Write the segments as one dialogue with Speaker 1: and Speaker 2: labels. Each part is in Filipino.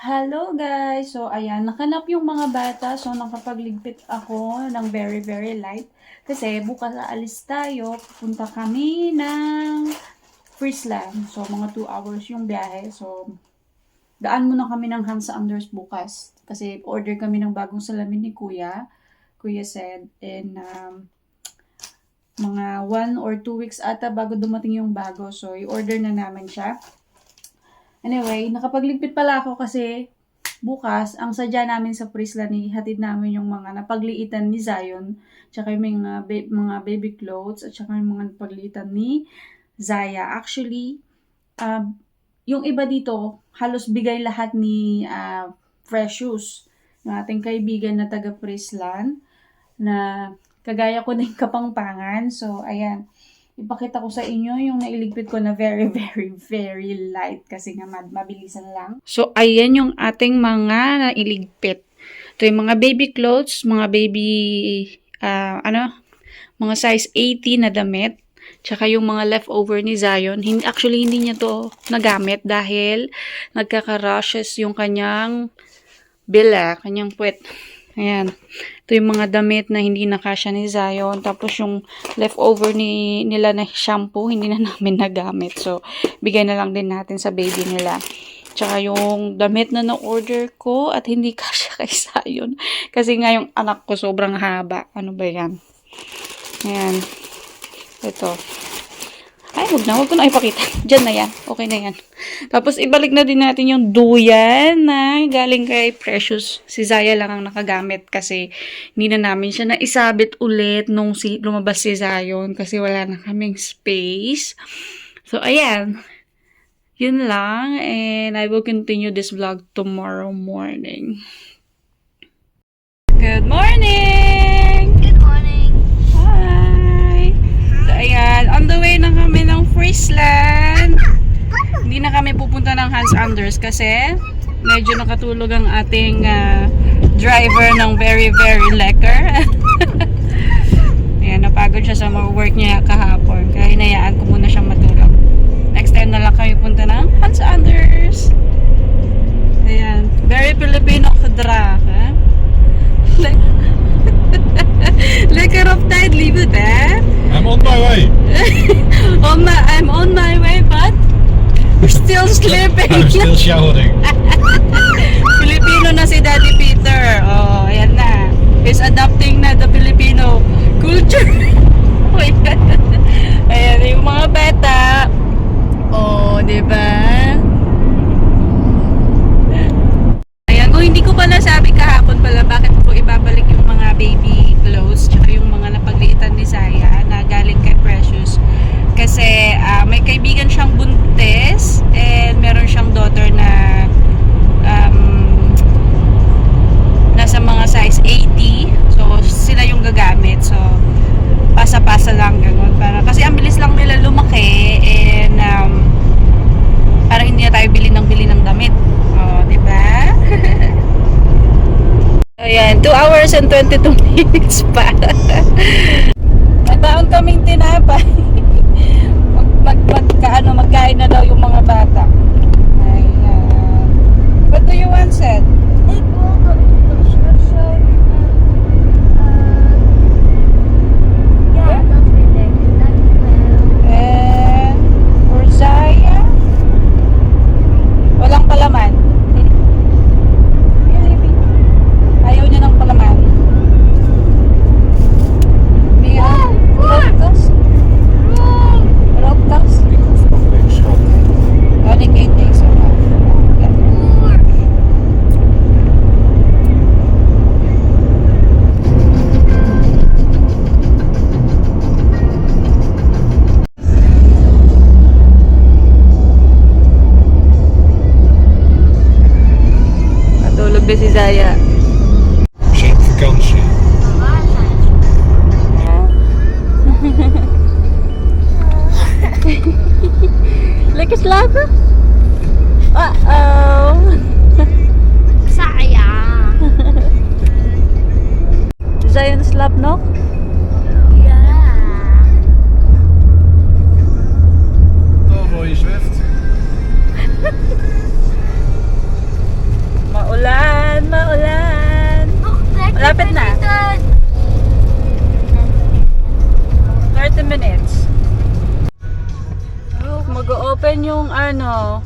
Speaker 1: Hello guys! So ayan, nakanap yung mga bata. So nakapagligpit ako ng very very light. Kasi bukas aalis tayo. Pupunta kami ng Friesland. So mga 2 hours yung biyahe. So daan muna kami ng Hans Anders bukas. Kasi order kami ng bagong salamin ni Kuya. Kuya said. And mga 1 or 2 weeks ata bago dumating yung bago. So i-order na namin siya. Anyway, nakapagligpit pala ako kasi bukas, ang sadya namin sa Friesland, ihatid namin yung mga napagliitan ni Zion, tsaka yung mga baby clothes, at tsaka yung mga napagliitan ni Zaya. Actually, yung iba dito, halos bigay lahat ni Precious, yung ating kaibigan na taga Friesland, na kagaya ko din Kapampangan. So, ayan. Ipakita ko sa inyo yung nailigpit ko na very, very, very light kasi nga mabilisan lang. So, ayan yung ating mga nailigpit. Ito yung mga baby clothes, mga baby, mga size 80 na damit. Tsaka yung mga leftover ni Zion. Actually, hindi niya to nagamit dahil nagkaka-rashes yung kanyang kanyang puwet. Ayan. Ito yung mga damit na hindi nakasya ni Zion. Tapos yung leftover nila na shampoo, hindi na namin nagamit. So, bigay na lang din natin sa baby nila. Tsaka yung damit na na-order ko at hindi kasya kay Zion. Kasi nga yung anak ko sobrang haba. Ano ba yan? Ayan. Ito. Ay, huwag ko na ipakita. Diyan na yan. Okay na yan. Tapos, ibalik na din natin yung duyan na galing kay Precious. Si Zaya lang ang nakagamit kasi hindi na namin siya naisabit ulit nung lumabas si Zion kasi wala na kaming space. So, ayan. Yun lang. And I will continue this vlog tomorrow morning. Good morning!
Speaker 2: Good morning.
Speaker 1: Hi! So, ayan. On the way na kami ng Friesland. Hindi na kami pupunta ng Hans Anders kasi medyo nakatulog ang ating driver ng very, very lekker. Ayan, napagod siya sa mga work niya kahapon. Kaya hinayaan ko muna siyang matulog. Next time na lang kami punta ng Hans Anders. Ayan. Very Filipino kadra. Lekker op tijd, lieve, hè?
Speaker 3: I'm on my way.
Speaker 1: I'm on my way, but we're still sleeping.
Speaker 3: I'm still showering.
Speaker 1: Filipino na si Daddy Peter. Oh, ayan na. He's adapting na the Filipino culture. Ayan, yung mga bata. Oh, di ba? Ayan, kung hindi ko pa nasabi kahapon pala, bakit ko ibabalik yung mga baby clothes tsaka yung mga napagliitan ni Zaya na galing kay Precious. Kasi may kaibigan siyang buntis and meron siyang daughter na nasa mga size 80. So, sila yung gagamit. So, pasa-pasa lang ganun. Kasi ang bilis lang nila lumaki and para hindi na tayo bili ng damit. Oh, di ba? Ayan, 2 hours and 22 minutes pa. May taon kaming tinapay. Magkain na daw yung mga bata. Ayan. What do you want, Seth? And for Zaya, walang palaman. Ayaw niya ng palaman. Roadcast? Only cake takes a while. Natulog na si Zaya.
Speaker 3: Zijn op vakantie.
Speaker 1: Lekker slapen? Uh-oh.
Speaker 2: Saya.
Speaker 1: Zion slaapt nog?
Speaker 2: Ja.
Speaker 3: Oh, mooie Zwift.
Speaker 1: minutes. Oh, mag-open yung ano,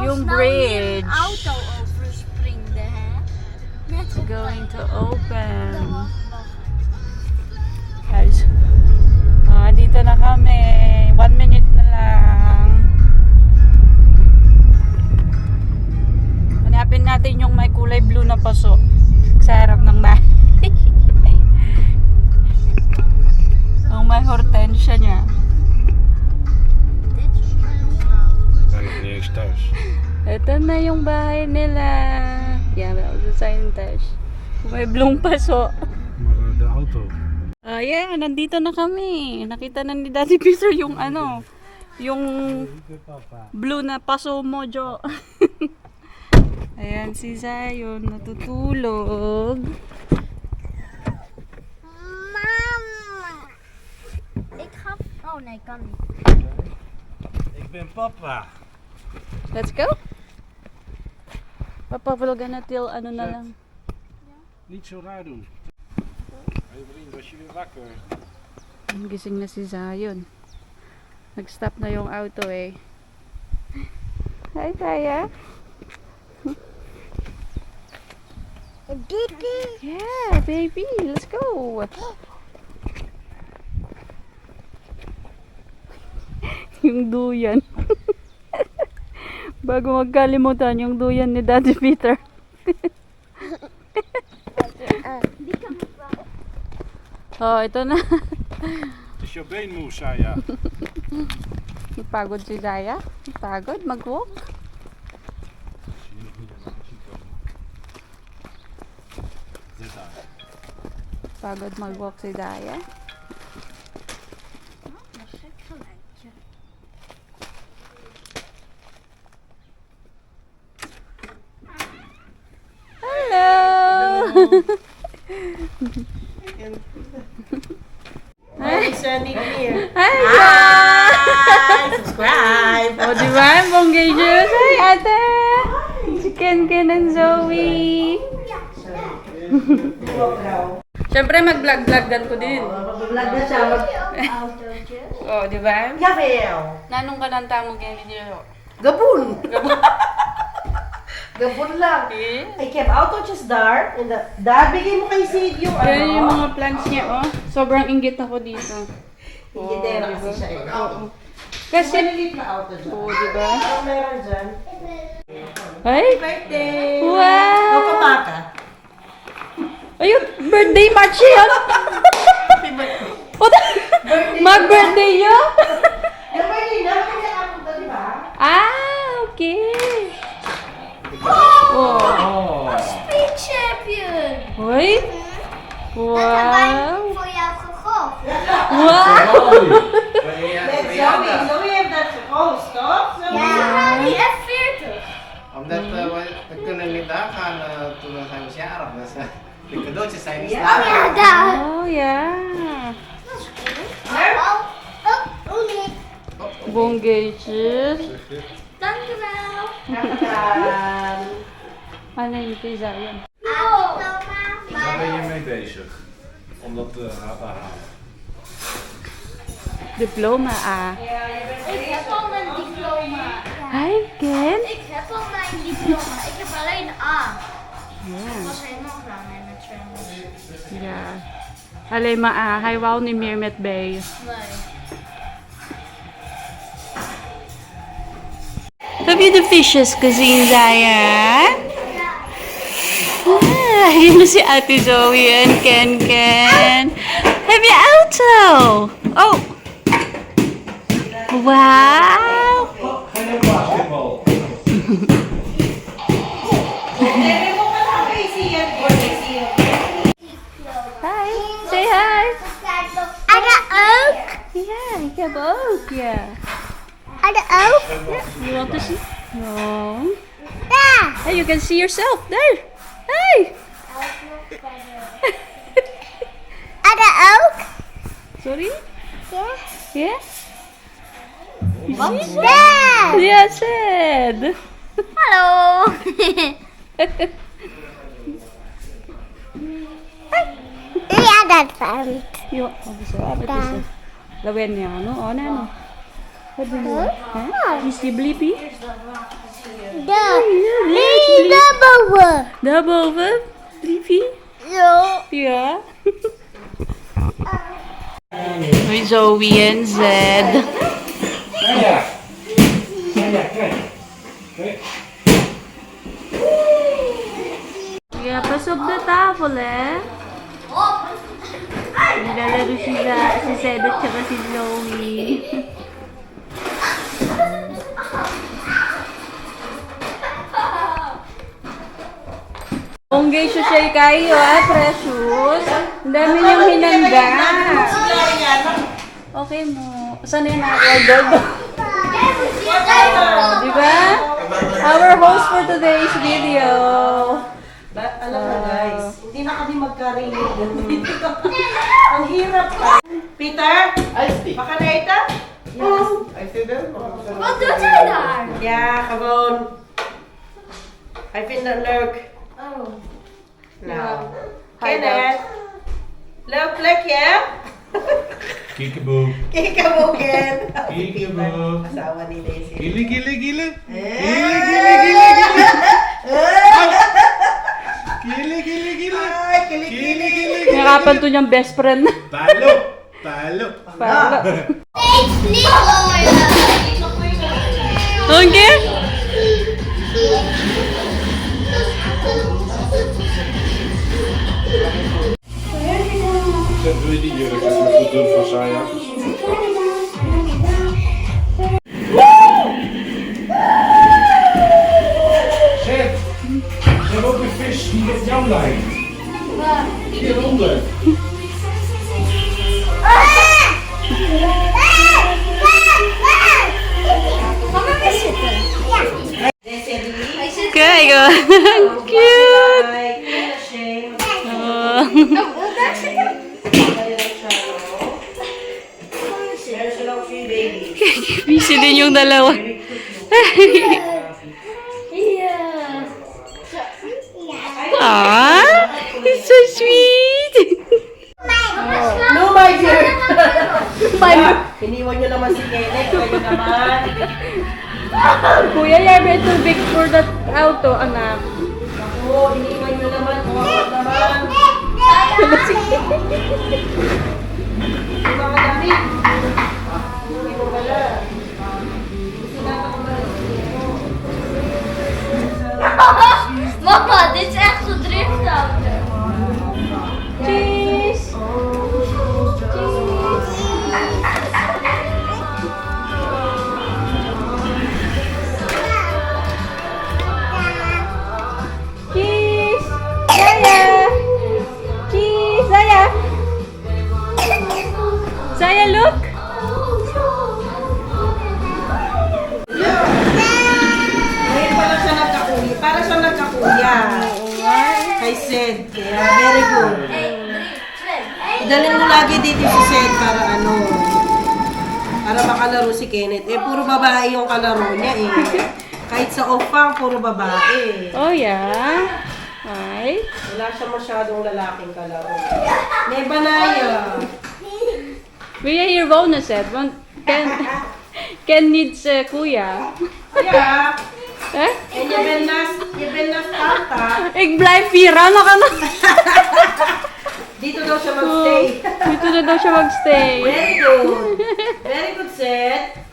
Speaker 1: yung bridge.
Speaker 2: auto overspringde, hè? Net op
Speaker 1: Going to open. Guys, dito na kami. 1 minute na lang. Hanapin natin yung may kulay blue na paso sa harap ng bahay. Yung may hortensya niya.
Speaker 2: dit.
Speaker 3: Ben nog niet eens thuis.
Speaker 1: Ito na yung bahay nila. Ja, we zijn thuis. May blue paso.
Speaker 3: Maar de auto.
Speaker 1: Yeah, nandito na kami. Nakita na ni Daddy Peter yung ano, yung blue na paso mojo. Ayan si Zion, natutulog.
Speaker 2: Mama. Ik ga... Oh nee, kan niet.
Speaker 3: Ik ben papa.
Speaker 1: Let's go. Papa, we're gonna till ano na lang.
Speaker 3: Niet zo raar doen. Hé vriend, was je weer wakker?
Speaker 1: Gising na si Zion. Nag-stop na yung auto eh. Hi, Saya. Yeah, baby, let's go. Yung duyan. Bago magkalimutan yung duyan ni Daddy Peter. Oh, ito na.
Speaker 3: Het is jouw been moe, Saya.
Speaker 1: Pagod si Zaya. Pagod, mag-walk.
Speaker 3: Zit daar.
Speaker 1: Pagod mag-walk si Zaya.
Speaker 2: Dat is gek geluidje.
Speaker 1: Hello!
Speaker 4: Hi, Sunny here.
Speaker 1: Hi!
Speaker 4: Hi! Subscribe!
Speaker 1: O, di ba? Bonggay Hi, ate! Si Ken and Zoe. Siyempre, mag-vlog-vloggan ko din.
Speaker 4: Mag-vlog na siya.
Speaker 1: O, di ba?
Speaker 4: Jawel!
Speaker 1: Nanong ka ng tamong video.
Speaker 4: Gabon! Gabon lang.
Speaker 1: Eh?
Speaker 4: I kept autootjes daar. En daar bigay mo kay Sid yung
Speaker 1: Yan yung
Speaker 4: ano.
Speaker 1: mga plants niya, oh. Sobrang inggit ako dito.
Speaker 4: Higidera kasi siya eh.
Speaker 1: Oo. Kasi,
Speaker 4: Maliliit na auto dyan.
Speaker 1: oo, di ba?
Speaker 4: Ano meron dyan?
Speaker 1: Ay!
Speaker 4: Birthday!
Speaker 1: Wow!
Speaker 4: O, pamaka.
Speaker 1: Ayun, birthday March yan! Puta! Mag-birthday yun!
Speaker 4: Yung birthday na, kaya ako to, di ba?
Speaker 1: Ah, okay. Oh.
Speaker 2: Speed champion!
Speaker 1: Hoi? Wow!
Speaker 2: Voor jou gekocht.
Speaker 1: Wow!
Speaker 4: Met Zoe. Zoe heeft dat gekost, toch? Zoe?
Speaker 2: Ja, die F40.
Speaker 5: Omdat we kunnen niet aangaan toen we zijn verjaardag. Dus de cadeautjes zijn niet
Speaker 4: Ja.
Speaker 2: Oh ja, daar.
Speaker 1: Oh, yeah.
Speaker 2: Dat is cool. Oh nee.
Speaker 1: Bonggeetjes.
Speaker 2: Dankjewel.
Speaker 4: Nakadaan.
Speaker 1: Ano yung pizza yan?
Speaker 2: Oh.
Speaker 3: Waar ben je mee bezig? Om dat te halen.
Speaker 1: Diploma, ah.
Speaker 2: Ik heb al mijn diploma.
Speaker 1: Hi, Ken.
Speaker 2: Ik heb al mijn diploma. Ik heb alleen A. Ik
Speaker 1: Yeah.
Speaker 2: was helemaal klaar met mijn zwemmen.
Speaker 1: Ja. Alleen maar ah, hij wou niet meer met B.
Speaker 2: Nee.
Speaker 1: Heb je de visjes gezien, Zaya? Ah, hier is si Ate Zoe en Ken. Heb je auto? Oh. Wow.
Speaker 3: Basketbal.
Speaker 4: Bigay mo ka lang kay Sian. Kay Sian.
Speaker 1: Hi. Say hi.
Speaker 2: Ada ook.
Speaker 1: Ja, ik heb ook, ja.
Speaker 2: Ada ook.
Speaker 1: You want to see? No.
Speaker 2: Daar.
Speaker 1: Hey, you can see yourself. There. Hey.
Speaker 2: Ada ook.
Speaker 1: Sorry?
Speaker 2: Ja.
Speaker 1: Yeah?
Speaker 2: Daar.
Speaker 1: Yeah, said.
Speaker 2: Hallo. Ja, dat vond.
Speaker 1: Jo, wat is er? Wat is er? Lawenniano. Oh, ano? What do you want? Huh? Is he bleepy? Double what? Bleepy? Yeah. With Zoe and Zed.
Speaker 3: Ja. Ja, kijk. Kijk.
Speaker 1: Yeah, pasok the tafel eh. Nilalaro sila si Zed at saka si Zoe. Onggay siya kayo precious. Ang dami niyang hinanda. Okay mo. Saan yung naka-order? Diba? Our host for today's video.
Speaker 4: Alam mo guys, hindi na kami magkarinig. Ang hirap pa. Peter,
Speaker 5: Iced tea.
Speaker 4: baka na ito?
Speaker 5: Iced tea din?
Speaker 2: Wat doet hij daar?
Speaker 4: Yeah, gewoon. I vind dat leuk.
Speaker 2: Oh.
Speaker 4: Nou, Kenneth. Leuk plekje?
Speaker 3: Kiekeboe.
Speaker 4: Kijk hem ook in.
Speaker 3: Kiekeboe.
Speaker 4: Asawa ni Daisy.
Speaker 3: Gile, gile, gile. Gile, gile, gile.
Speaker 4: Ay, kilig-kilig.
Speaker 3: Gile, gile, gile.
Speaker 1: Nakapan to niyang best friend.
Speaker 3: Palo. Palo.
Speaker 1: Para.
Speaker 2: Niet
Speaker 1: Okay?
Speaker 3: Zet, wil je die jurk even goed doen van Saya? Zet. Ze hebben ook een vis die op jou lijkt. Hieronder.
Speaker 2: Mama, we zitten.
Speaker 4: Daisy,
Speaker 1: Kijk, oh. Cute.
Speaker 4: ay, shame.
Speaker 1: Oh.
Speaker 2: Daar zitten.
Speaker 4: Meron sila ook 4 baby.
Speaker 1: Busy din yung dalawa.
Speaker 2: Ja.
Speaker 1: Aww, it's so sweet.
Speaker 4: No, my dear.
Speaker 1: Bye.
Speaker 4: Iniwan nyo naman si Kenneth. Kayo naman.
Speaker 1: Kuya, you're better big for that auto, anak.
Speaker 4: Oo, iniwan nyo naman. Kawawa naman. Yung mga damit. Hindi ko pala. Sinama ko pala si
Speaker 2: Mama, dit is echt zo'n driftauto.
Speaker 1: Cheese. Cheese. Zaya. Cheese. Zaya. Zaya, look.
Speaker 4: Ngayon pala siya nagkakuya. Para siya nagkakuya. Kay Sed. Kaya very good.
Speaker 2: 1, 3, 2, 1.
Speaker 4: Dalhin mo lagi dito si Sed para ano. Para makalaro si Kenneth. Eh, puro babae yung kalaro niya eh. Kahit sa off-farm, puro babae.
Speaker 1: Oh, yeah. Hi.
Speaker 4: Wala siya masyadong lalaking kalaro. May banaya.
Speaker 1: Kuya, your bonus set. Ken needs kuya.
Speaker 4: Yeah.
Speaker 1: Eh?
Speaker 4: And je bent nas tata.
Speaker 1: Ik blijf hier, ano ka na?
Speaker 4: Dito daw siya magstay.
Speaker 1: Dito na daw siya magstay.
Speaker 4: Very good. Very good set.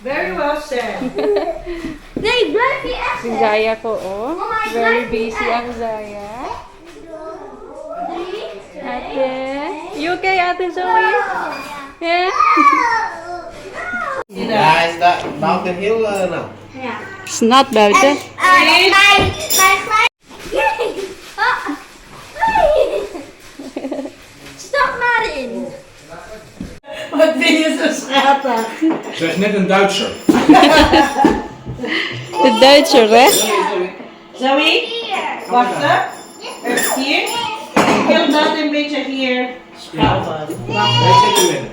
Speaker 4: Very well said.
Speaker 2: Nee, blijf hier echt.
Speaker 1: Si Zaya ko, oh. Very busy ang Zaya.
Speaker 2: 3, 2,
Speaker 1: Ate. You okay, Ate Zoe? Yeah?
Speaker 5: Yeah, is that Mountain Hill now?
Speaker 2: Ja.
Speaker 1: It's not bad, eh?
Speaker 2: Mijn Stap maar in.
Speaker 4: Wat vind je zo schattig?
Speaker 3: Zeg net een Duitser.
Speaker 1: De Duitser, hè?
Speaker 4: Zoe, wacht hè. Eerst hier. Heel dat een beetje hier. Schouwen.
Speaker 3: Hij zit in het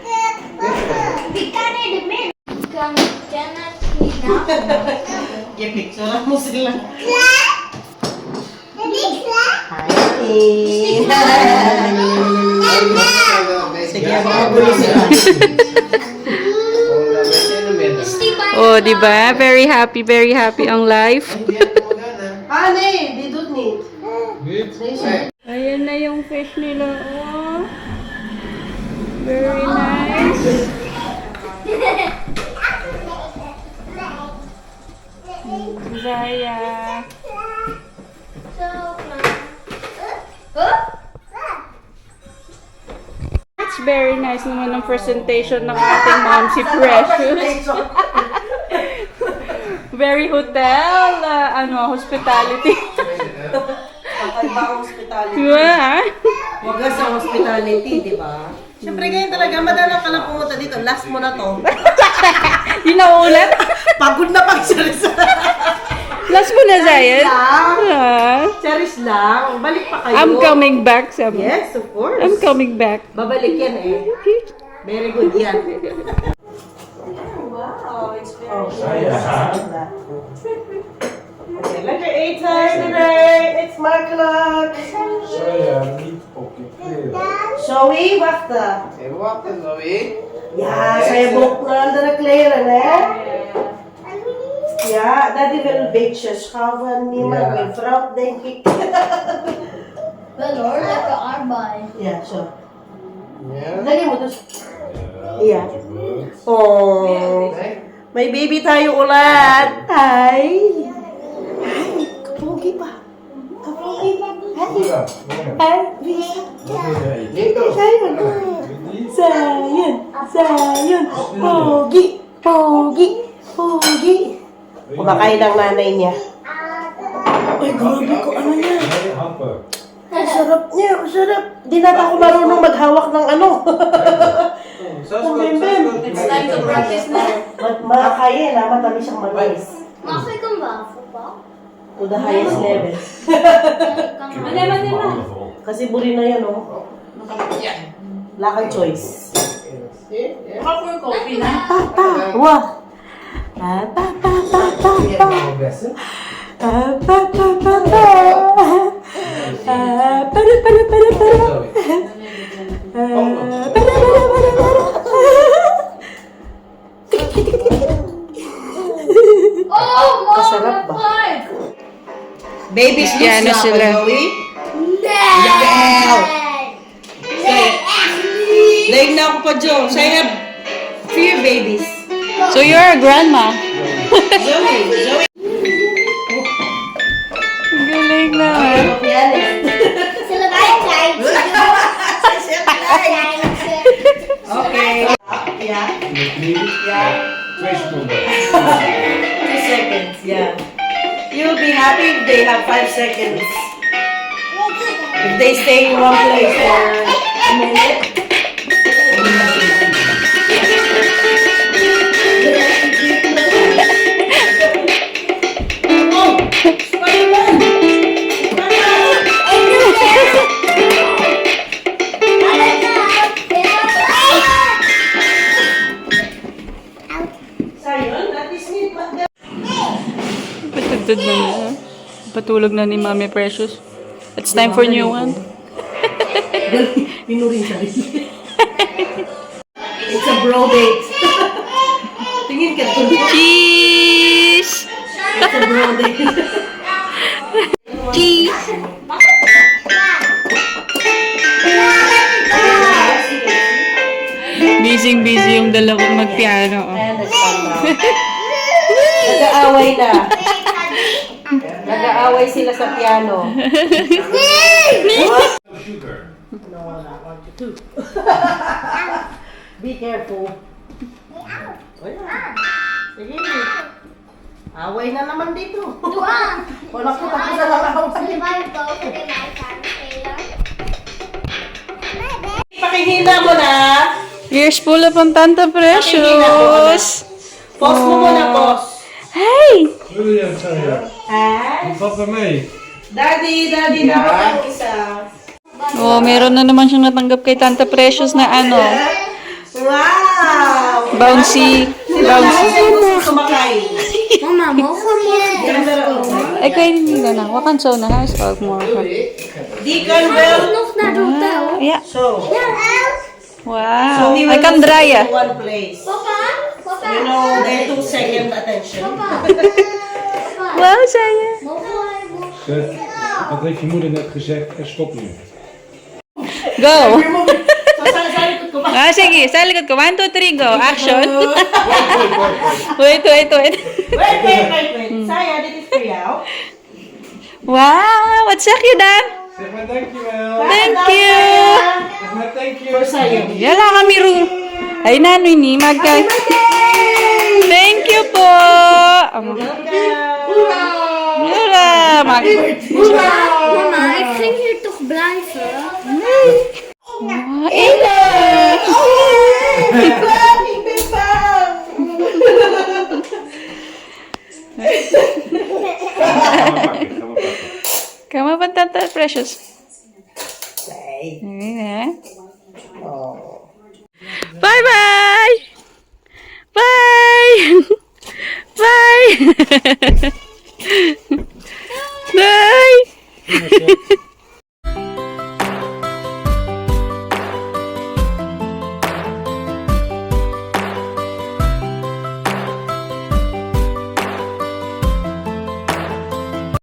Speaker 3: midden.
Speaker 2: Wie kan in de midden? Kan Kenneth niet naast.
Speaker 4: Je picture mo sila. Sige, Magulo sila.
Speaker 5: Oh, dami siya ng benta.
Speaker 1: Oh, di ba? Very happy ang life.
Speaker 5: Hindi yan gumagana.
Speaker 4: Di doon ni.
Speaker 1: Ayan na yung fish nila. Oh. Very nice. Zaya. It's very nice naman ang presentation ng ating mom, si Precious. Very hotel, hospitality.
Speaker 4: Kakaiba ang hospitality.
Speaker 1: Diba?
Speaker 4: Wagas sa hospitality, di ba? Siyempre ganyan talaga, madalang ka na pumunta dito. Last mo na to.
Speaker 1: Yun na ulit.
Speaker 4: Pagod na pag cherish.
Speaker 1: Last mo na, Zayan.
Speaker 4: Cherish lang. Balik pa kayo.
Speaker 1: I'm coming back, sabi.
Speaker 4: Yes, of course.
Speaker 1: I'm coming back.
Speaker 4: Babalik yan eh. Very good yan. Wow, it's very Okay, letter A time today. It's my clock.
Speaker 3: Saya, niet pocket.
Speaker 4: Zoe, wachten.
Speaker 5: Even wachten, Zoe.
Speaker 4: Ja, zij heeft ook andere kleren, hè? Ja, dat is wel een beetje schaven. Niemand wil vrouw, denk ik.
Speaker 2: Wel hoor, lekker arbeid.
Speaker 4: Ja, zo.
Speaker 5: Ja.
Speaker 4: Lagyan mo dus. Ja. Oh.
Speaker 5: Nee?
Speaker 4: May baby tayo ulit. Hi. Hi. Kapugi pa. Kapugi pa. Hi.
Speaker 3: Ja,
Speaker 4: Hi.
Speaker 5: Dito.
Speaker 4: Sayon. Sayon. Sayon. Pogi. Pogi. Pogi. Kumakain ang nanay niya. Ay, grabe ko. Ano niya?
Speaker 3: hamper.
Speaker 4: Ang sarap niya. Ang sarap. Di na ako marunong maghawak ng ano. Ng bim-bim.
Speaker 2: It's time to practice na.
Speaker 4: Makakain ha. Matamis siyang manis.
Speaker 2: Mag ik een wafel pa?
Speaker 4: To the highest level.
Speaker 3: Wonderful.
Speaker 4: Kasi buri na yan, oh. Wala kang choice. Papa! Wah! Papa! Papa!
Speaker 2: Oh,
Speaker 4: Kasarap ba? Baby's
Speaker 1: Yan na sila.
Speaker 2: Nee!
Speaker 4: Laying na ako pa, Joe. So I have 3 babies.
Speaker 1: So you're a grandma.
Speaker 4: Zoe. Zoe.
Speaker 1: Ang galing na.
Speaker 2: Zullen wij een kleintje doen?
Speaker 4: Okay. Yeah. Yeah.
Speaker 3: 2 seconden.
Speaker 4: 2 seconds. Yeah. You'll be happy if they have 5 seconds. If they stay in one place for a minute.
Speaker 1: Patugtog na niya. Patulog na ni Mami Precious. It's time for new one.
Speaker 4: Pinurin siya rin. It's a bro date. Tingin ka doon.
Speaker 1: Cheese!
Speaker 4: It's a bro date.
Speaker 1: Cheese! Busy yung dalawang mag-piano. Oh.
Speaker 4: I understand now. Nag-aaway na. Nag-aaway sila sa piano.
Speaker 3: Sugar.
Speaker 4: No, I want you to. Be careful. Wala. Sige. Away na naman dito.
Speaker 2: Doan!
Speaker 4: Wala ko tapos na lang ako.
Speaker 2: Zullen wij boven in mijn kamer spelen?
Speaker 4: Pakihina mo na.
Speaker 1: Ears full of ang Tanta Precious.
Speaker 4: Pause mo muna, pause.
Speaker 1: Hey!
Speaker 3: William, Saya.
Speaker 4: Hi.
Speaker 3: Wat er mee?
Speaker 4: Daddy, dapat ang isa.
Speaker 1: Oh, meron na naman siyang natanggap kay Tanta Precious na ano.
Speaker 4: Wow!
Speaker 1: Bouncy.
Speaker 4: Bouncy. Gusto kumakain.
Speaker 2: Mama, mogen we?
Speaker 1: Eh, kaya hindi na. Wakan so na. Huis ook morgen.
Speaker 4: Deacon Bell.
Speaker 2: Nog naar de hotel.
Speaker 1: Yeah.
Speaker 4: So,
Speaker 1: Wow.
Speaker 4: he
Speaker 1: I
Speaker 4: will
Speaker 1: can
Speaker 4: sit
Speaker 1: dry,
Speaker 4: in one place.
Speaker 2: Papa? Papa?
Speaker 4: You know, the 2-second attention.
Speaker 1: Wow, Saya.
Speaker 3: Wat heeft je moeder net gezegd? En stop nu.
Speaker 1: Go.
Speaker 4: So, sa likod ko ba?
Speaker 1: Sige. Sa likod ko. 1, 2, 3, go. Action.
Speaker 3: Wait.
Speaker 1: Wait.
Speaker 4: Wait. Saya, dit is for you.
Speaker 1: Wow. Wat zeg je dan?
Speaker 3: Zeg maar dankjewel.
Speaker 1: Thank you.
Speaker 3: Zeg maar thank you.
Speaker 4: For Saya.
Speaker 1: Yala kami ru. Ay, nanoy ni. Thank you po. Yala.
Speaker 2: Mama, ik ging hier toch blijven?
Speaker 1: Wow. Come on, Tata Precious. Bye-bye. Bye. Bye.